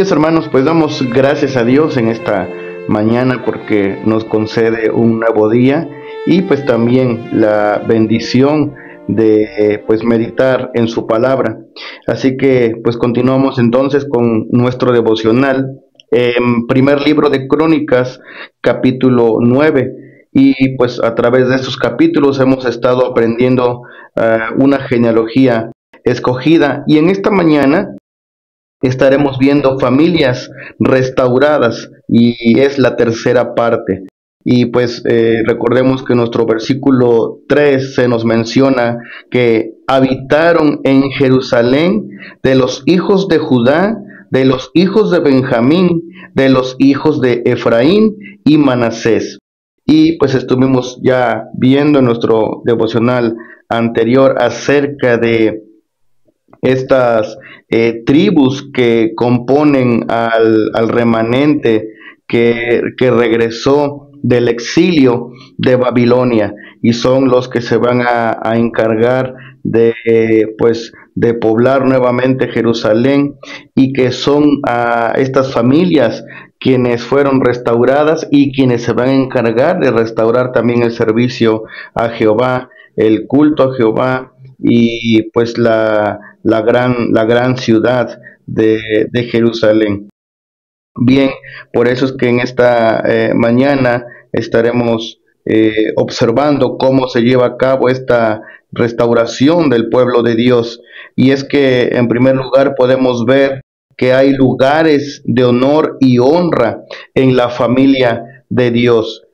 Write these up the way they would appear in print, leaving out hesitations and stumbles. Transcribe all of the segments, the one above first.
mis hermanos, pues damos gracias a Dios en esta mañana porque nos concede un nuevo día y pues también la bendición de pues meditar en su palabra. Así que pues continuamos entonces con nuestro devocional en primer libro de Crónicas, capítulo 9. Y pues a través de estos capítulos hemos estado aprendiendo una genealogía escogida, y en esta mañana estaremos viendo familias restauradas y es la tercera parte. Y pues recordemos que en nuestro versículo 3 se nos menciona que habitaron en Jerusalén de los hijos de Judá, de los hijos de Benjamín, de los hijos de Efraín y Manasés. Y pues estuvimos ya viendo en nuestro devocional anterior acerca de estas tribus que componen al remanente que regresó del exilio de Babilonia, y son los que se van a encargar de pues de poblar nuevamente Jerusalén, y que son estas familias quienes fueron restauradas y quienes se van a encargar de restaurar también el servicio a Jehová, el culto a Jehová, y pues la gran ciudad de Jerusalén. Bien, por eso es que en esta mañana estaremos observando cómo se lleva a cabo esta restauración del pueblo de Dios. Y es que en primer lugar podemos ver que hay lugares de honor y honra en la familia de Dios.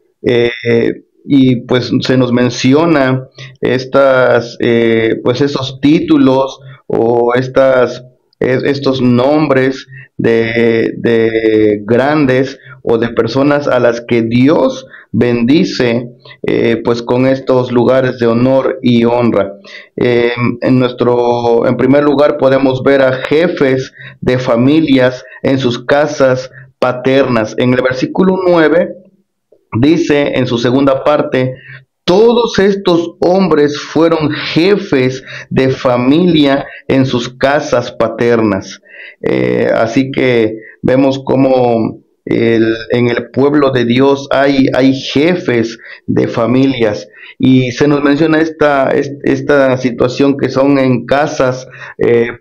Y pues se nos menciona pues esos títulos o estos nombres de grandes o de personas a las que Dios bendice pues con estos lugares de honor y honra. En primer lugar podemos ver a jefes de familias en sus casas paternas. En el versículo 9 dice en su segunda parte: todos estos hombres fueron jefes de familia en sus casas paternas. Así que vemos cómo en el pueblo de Dios hay jefes de familias, y se nos menciona esta situación que son en casas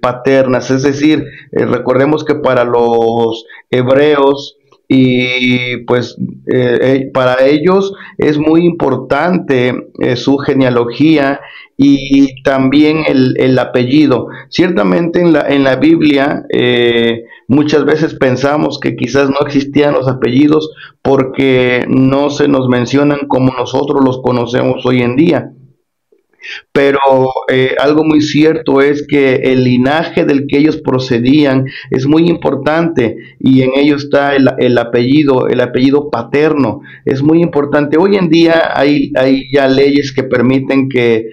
paternas. Es decir, recordemos que para los hebreos y pues para ellos es muy importante su genealogía y también el apellido. Ciertamente en la Biblia muchas veces pensamos que quizás no existían los apellidos porque no se nos mencionan como nosotros los conocemos hoy en día. Pero algo muy cierto es que el linaje del que ellos procedían es muy importante, y en ello está el apellido paterno. Es muy importante. Hoy en día hay ya leyes que permiten que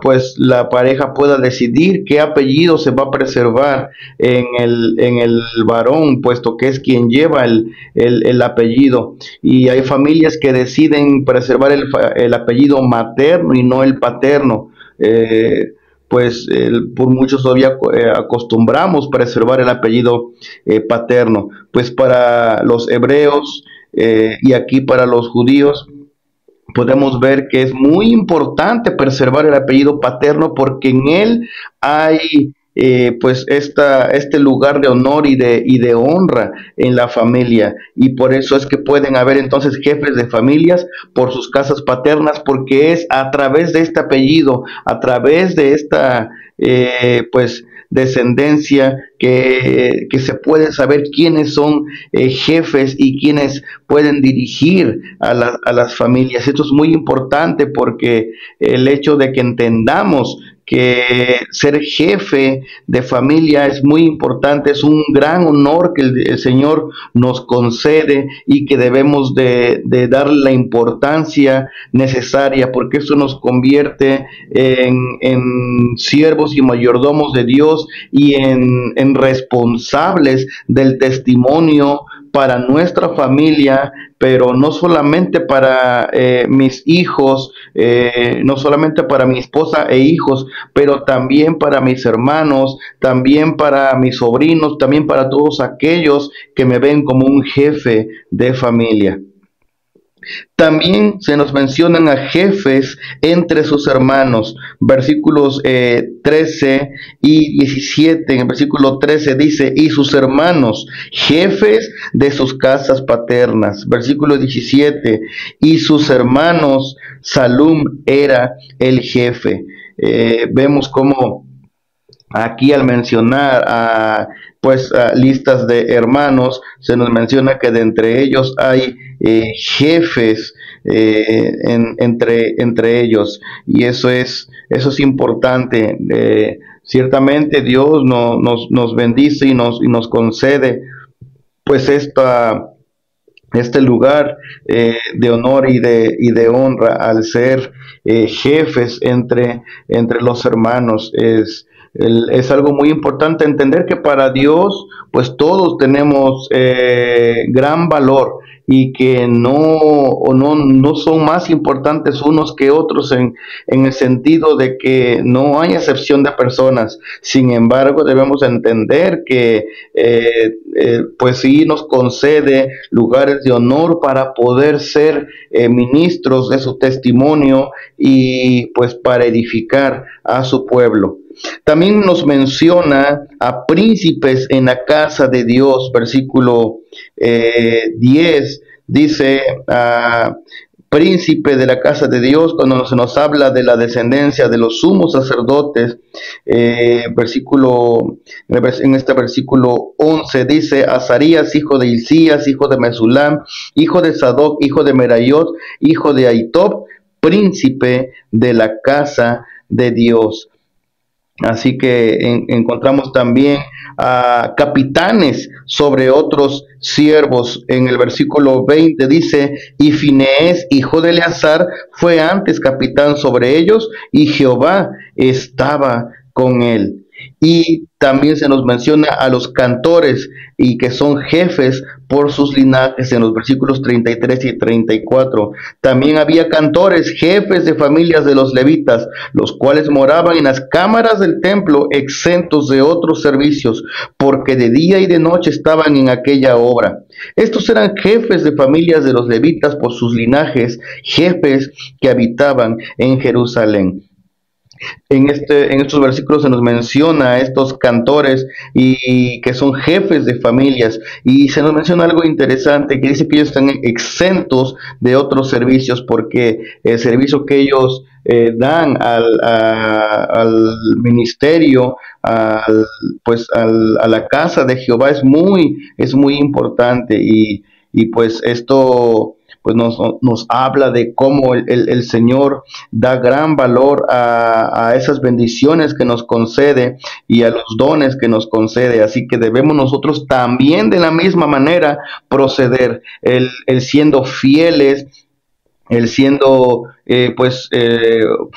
pues la pareja pueda decidir qué apellido se va a preservar en el varón, puesto que es quien lleva el apellido. Y hay familias que deciden preservar el apellido materno y no el paterno. Por muchos todavía acostumbramos preservar el apellido paterno. Pues para los hebreos y aquí para los judíos podemos ver que es muy importante preservar el apellido paterno, porque en él hay pues este lugar de honor y de honra en la familia, y por eso es que pueden haber entonces jefes de familias por sus casas paternas, porque es a través de este apellido, a través de esta pues descendencia que se puede saber quiénes son jefes y quiénes pueden dirigir a las familias. Esto es muy importante porque el hecho de que entendamos que ser jefe de familia es muy importante, es un gran honor que el Señor nos concede y que debemos de darle la importancia necesaria, porque eso nos convierte en siervos y mayordomos de Dios y en responsables del testimonio para nuestra familia, pero no solamente para mis hijos, no solamente para mi esposa e hijos, pero también para mis hermanos, también para mis sobrinos, también para todos aquellos que me ven como un jefe de familia. También se nos mencionan a jefes entre sus hermanos. Versículos 13 y 17. En el versículo 13 dice, y sus hermanos, jefes de sus casas paternas. Versículo 17, y sus hermanos, Salum era el jefe. Vemos cómo aquí al mencionar a listas de hermanos, se nos menciona que de entre ellos hay jefes entre ellos, y eso es importante. Ciertamente Dios nos bendice y nos concede pues este lugar de honor y de honra al ser jefes entre los hermanos. Es algo muy importante entender que para Dios pues todos tenemos gran valor, y que no son más importantes unos que otros en el sentido de que no hay excepción de personas. Sin embargo, debemos entender que pues sí nos concede lugares de honor para poder ser ministros de su testimonio y pues para edificar a su pueblo. También nos menciona a príncipes en la casa de Dios. Versículo 10 dice, príncipe de la casa de Dios, cuando se nos habla de la descendencia de los sumos sacerdotes. En este versículo 11 dice, Azarías, hijo de Hilcías, hijo de Mesulam, hijo de Sadoc, hijo de Merayot, hijo de Ahitob, príncipe de la casa de Dios. Así que encontramos también a capitanes sobre otros siervos. En el versículo 20 dice, y Finees, hijo de Eleazar, fue antes capitán sobre ellos, y Jehová estaba con él. Y también se nos menciona a los cantores, y que son jefes por sus linajes, en los versículos 33 y 34. También había cantores, jefes de familias de los levitas, los cuales moraban en las cámaras del templo, exentos de otros servicios, porque de día y de noche estaban en aquella obra. Estos eran jefes de familias de los levitas por sus linajes, jefes que habitaban en Jerusalén. En estos versículos se nos menciona a estos cantores y que son jefes de familias, y se nos menciona algo interesante que dice que ellos están exentos de otros servicios, porque el servicio que ellos dan al ministerio, a la casa de Jehová es muy importante, y pues esto pues nos habla de cómo el Señor da gran valor a esas bendiciones que nos concede y a los dones que nos concede. Así que debemos nosotros también de la misma manera proceder, el siendo fieles, el siendo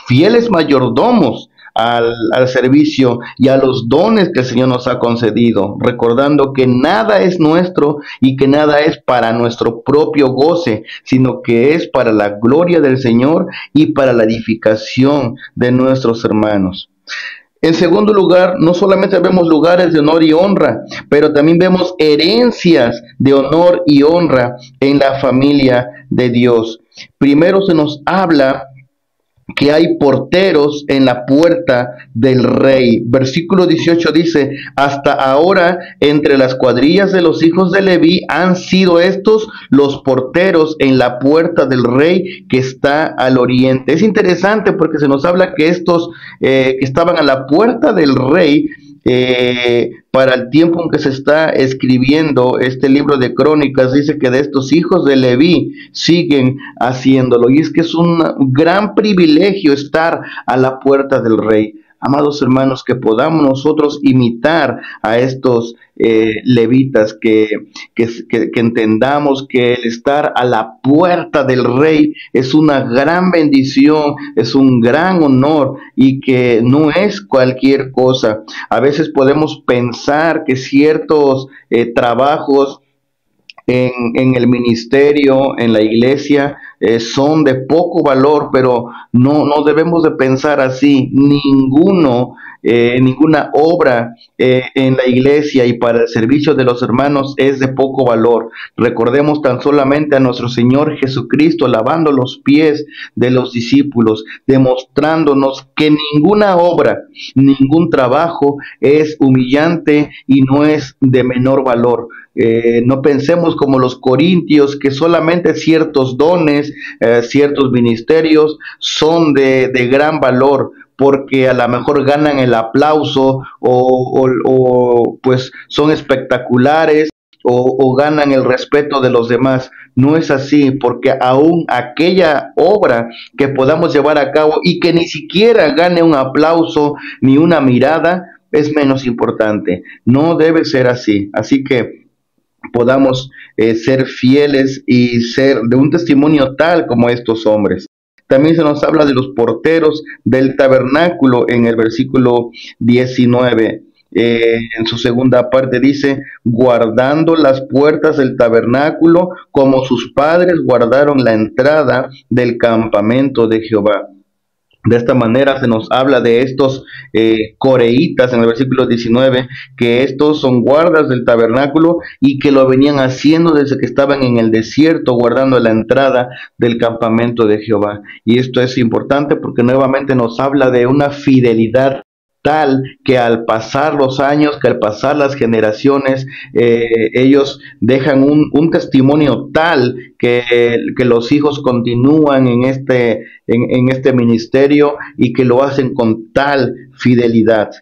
fieles mayordomos al servicio y a los dones que el Señor nos ha concedido, recordando que nada es nuestro y que nada es para nuestro propio goce, sino que es para la gloria del Señor y para la edificación de nuestros hermanos. En segundo lugar, no solamente vemos lugares de honor y honra, pero también vemos herencias de honor y honra en la familia de Dios. Primero se nos habla que hay porteros en la puerta del rey. Versículo 18 dice, hasta ahora entre las cuadrillas de los hijos de Leví han sido estos los porteros en la puerta del rey que está al oriente. Es interesante porque se nos habla que estos que estaban a la puerta del rey para el tiempo en que se está escribiendo este libro de Crónicas, dice que de estos hijos de Leví siguen haciéndolo, y es que es un gran privilegio estar a la puerta del rey. Amados hermanos, que podamos nosotros imitar a estos levitas, que entendamos que el estar a la puerta del rey es una gran bendición, es un gran honor, y que no es cualquier cosa. A veces podemos pensar que ciertos trabajos en el ministerio, en la iglesia, son de poco valor, pero no debemos de pensar así. Ninguna obra en la iglesia y para el servicio de los hermanos es de poco valor. Recordemos tan solamente a nuestro Señor Jesucristo lavando los pies de los discípulos, demostrándonos que ninguna obra, ningún trabajo es humillante y no es de menor valor. No pensemos como los corintios, que solamente ciertos dones, ciertos ministerios son de gran valor, porque a lo mejor ganan el aplauso o pues son espectaculares o ganan el respeto de los demás. No es así, porque aún aquella obra que podamos llevar a cabo y que ni siquiera gane un aplauso ni una mirada es menos importante. No debe ser así. Así que podamos ser fieles y ser de un testimonio tal como estos hombres. También se nos habla de los porteros del tabernáculo en el versículo 19. En su segunda parte dice, guardando las puertas del tabernáculo como sus padres guardaron la entrada del campamento de Jehová. De esta manera se nos habla de estos coreitas en el versículo 19, que estos son guardas del tabernáculo y que lo venían haciendo desde que estaban en el desierto, guardando la entrada del campamento de Jehová. Y esto es importante porque nuevamente nos habla de una fidelidad tal que al pasar los años, que al pasar las generaciones, ellos dejan un testimonio tal que los hijos continúan en este ministerio y que lo hacen con tal fidelidad.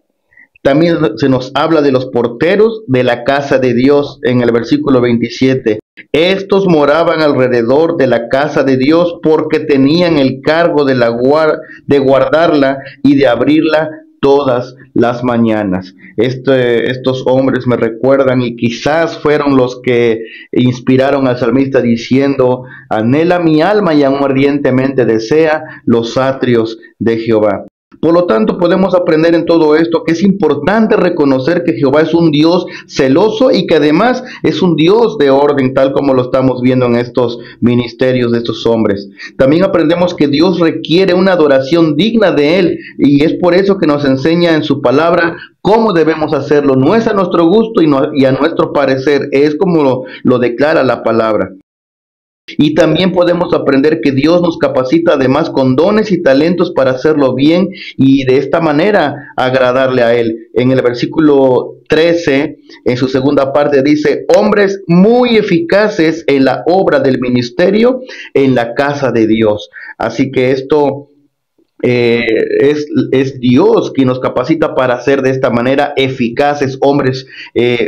También se nos habla de los porteros de la casa de Dios en el versículo 27. Estos moraban alrededor de la casa de Dios porque tenían el cargo de guardarla y de abrirla todas las mañanas. Estos hombres me recuerdan y quizás fueron los que inspiraron al salmista diciendo, anhela mi alma y aún ardientemente desea los atrios de Jehová. Por lo tanto, podemos aprender en todo esto que es importante reconocer que Jehová es un Dios celoso y que además es un Dios de orden, tal como lo estamos viendo en estos ministerios de estos hombres. También aprendemos que Dios requiere una adoración digna de Él y es por eso que nos enseña en su palabra cómo debemos hacerlo. No es a nuestro gusto y a nuestro parecer, es como lo declara la palabra. Y también podemos aprender que Dios nos capacita además con dones y talentos para hacerlo bien y de esta manera agradarle a Él. En el versículo 13, en su segunda parte dice, hombres muy eficaces en la obra del ministerio en la casa de Dios. Así que esto es Dios quien nos capacita para ser de esta manera eficaces, hombres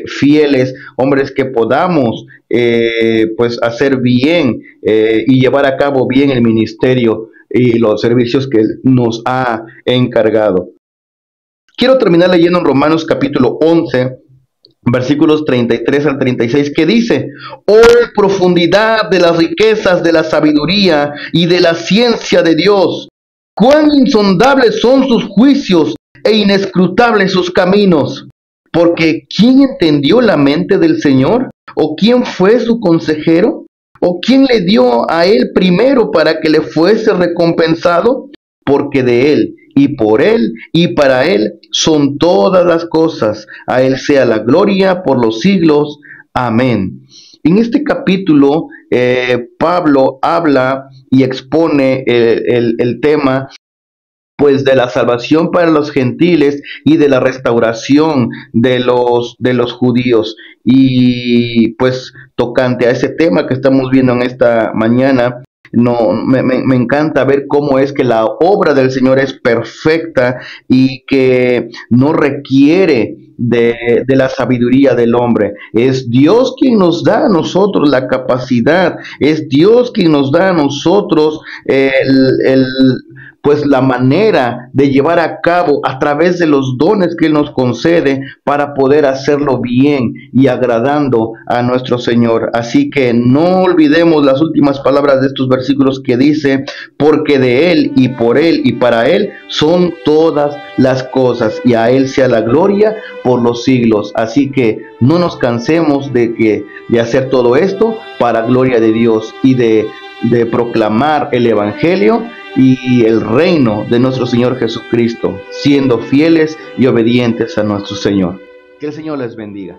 fieles, hombres que podamos pues hacer bien y llevar a cabo bien el ministerio y los servicios que Él nos ha encargado. Quiero terminar leyendo en Romanos capítulo 11, versículos 33 al 36, que dice, oh profundidad de las riquezas de la sabiduría y de la ciencia de Dios, cuán insondables son sus juicios e inescrutables sus caminos. Porque ¿quién entendió la mente del Señor? ¿O quién fue su consejero? ¿O quién le dio a él primero para que le fuese recompensado? Porque de él, y por él, y para él son todas las cosas. A él sea la gloria por los siglos. Amén. En este capítulo, Pablo habla y expone el tema pues de la salvación para los gentiles y de la restauración de los judíos. Y pues tocante a ese tema que estamos viendo en esta mañana, me encanta ver cómo es que la obra del Señor es perfecta y que no requiere de la sabiduría del hombre. Es Dios quien nos da a nosotros la capacidad, es Dios quien nos da a nosotros pues la manera de llevar a cabo a través de los dones que Él nos concede para poder hacerlo bien y agradando a nuestro Señor. Así que no olvidemos las últimas palabras de estos versículos que dice, porque de Él y por Él y para Él son todas las cosas, y a Él sea la gloria por los siglos. Así que no nos cansemos de hacer todo esto para gloria de Dios y de proclamar el Evangelio y el reino de nuestro Señor Jesucristo, siendo fieles y obedientes a nuestro Señor. Que el Señor les bendiga.